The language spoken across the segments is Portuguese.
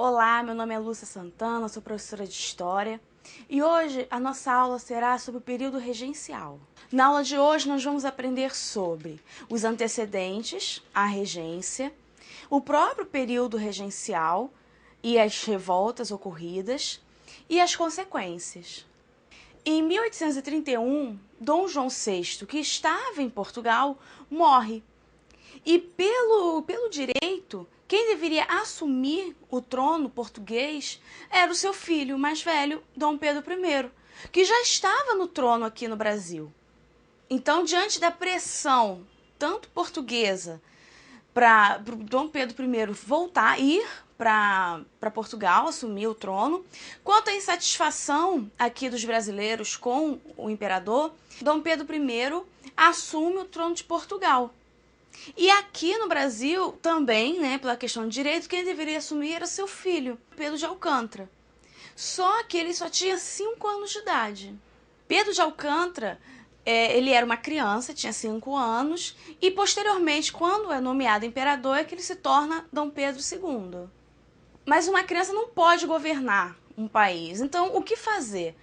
Olá, meu nome é Lúcia Santana, sou professora de História e hoje a nossa aula será sobre o período regencial. Na aula de hoje nós vamos aprender sobre os antecedentes à regência, o próprio período regencial e as revoltas ocorridas e as consequências. Em 1831, Dom João VI, que estava em Portugal, morre. E pelo direito, quem deveria assumir o trono português era o seu filho mais velho, Dom Pedro I, que já estava no trono aqui no Brasil. Então, diante da pressão, tanto portuguesa, para Dom Pedro I ir para Portugal, assumir o trono, quanto à insatisfação aqui dos brasileiros com o imperador, Dom Pedro I assume o trono de Portugal. E aqui no Brasil também, pela questão de direito, quem deveria assumir era seu filho, Pedro de Alcântara. Só que ele só tinha 5 anos de idade. Pedro de Alcântara, ele era uma criança, tinha 5 anos, e posteriormente, quando é nomeado imperador, é que ele se torna Dom Pedro II. Mas uma criança não pode governar um país. Então, o que fazer?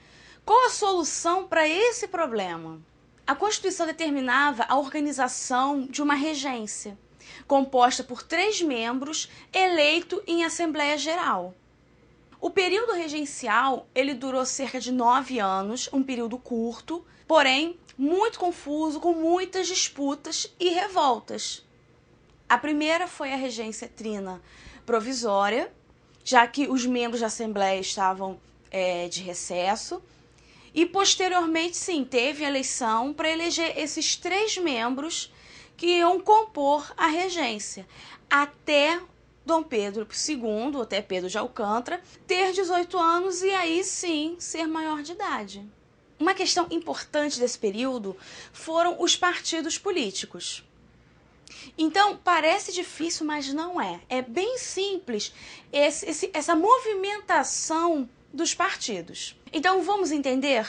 Qual a solução para esse problema? A Constituição determinava a organização de uma regência, composta por 3 membros, eleito em Assembleia Geral. O período regencial, ele durou cerca de 9 anos, um período curto, porém muito confuso, com muitas disputas e revoltas. A primeira foi a regência trina provisória, já que os membros da Assembleia estavam de recesso. E, posteriormente, sim, teve eleição para eleger esses 3 membros que iam compor a regência, até Dom Pedro II, até Pedro de Alcântara, ter 18 anos e aí sim ser maior de idade. Uma questão importante desse período foram os partidos políticos. Então, parece difícil, mas não é. É bem simples essa movimentação dos partidos. Então, vamos entender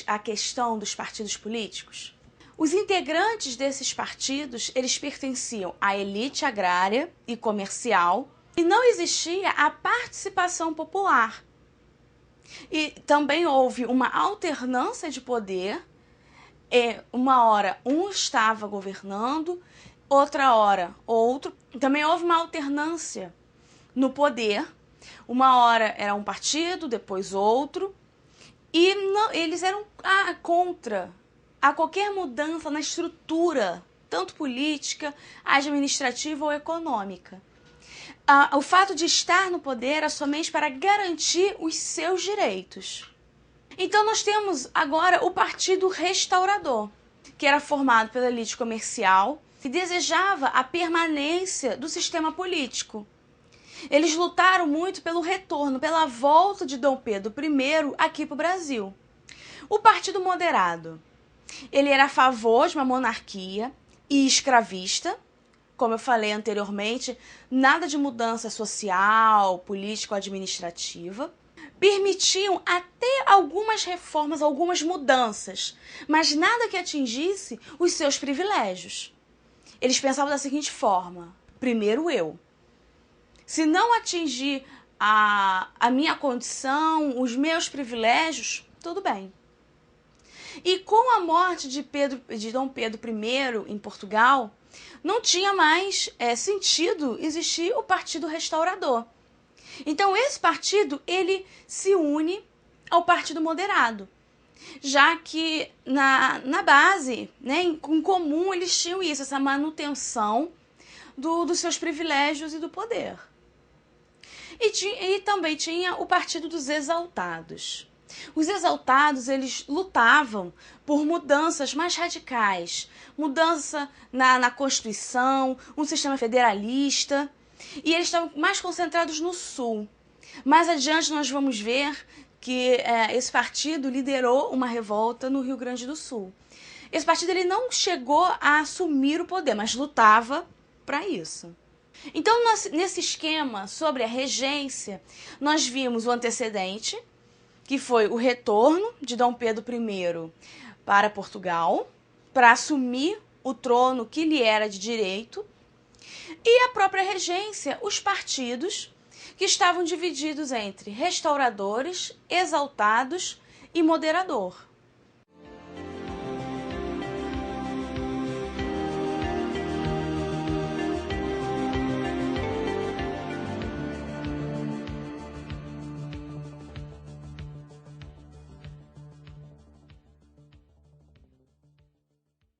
a questão dos partidos políticos? Os integrantes desses partidos, eles pertenciam à elite agrária e comercial e não existia a participação popular. E também houve uma alternância de poder. Uma hora um estava governando, outra hora outro. Também houve uma alternância no poder. Uma hora era um partido, depois outro. E não, eles eram contra a qualquer mudança na estrutura, tanto política, administrativa ou econômica. O fato de estar no poder era somente para garantir os seus direitos. Então nós temos agora o Partido Restaurador, que era formado pela elite comercial e desejava a permanência do sistema político. Eles lutaram muito pelo retorno, pela volta de Dom Pedro I aqui para o Brasil. O Partido Moderado, ele era a favor de uma monarquia e escravista. Como eu falei anteriormente, nada de mudança social, política ou administrativa. Permitiam até algumas reformas, algumas mudanças, mas nada que atingisse os seus privilégios. Eles pensavam da seguinte forma: primeiro eu. Se não atingir a minha condição, os meus privilégios, tudo bem. E com a morte de Dom Pedro I em Portugal, não tinha mais sentido existir o Partido Restaurador. Então esse partido, ele se une ao Partido Moderado, já que na base, em comum, eles tinham isso, essa manutenção dos seus privilégios e do poder. E também tinha o Partido dos Exaltados. Os exaltados, eles lutavam por mudanças mais radicais, mudança na Constituição, um sistema federalista, e eles estavam mais concentrados no Sul. Mais adiante nós vamos ver que esse partido liderou uma revolta no Rio Grande do Sul. Esse partido ele não chegou a assumir o poder, mas lutava para isso. Então, nesse esquema sobre a regência, nós vimos o antecedente, que foi o retorno de Dom Pedro I para Portugal, para assumir o trono que lhe era de direito, e a própria regência, os partidos, que estavam divididos entre restauradores, exaltados e moderador.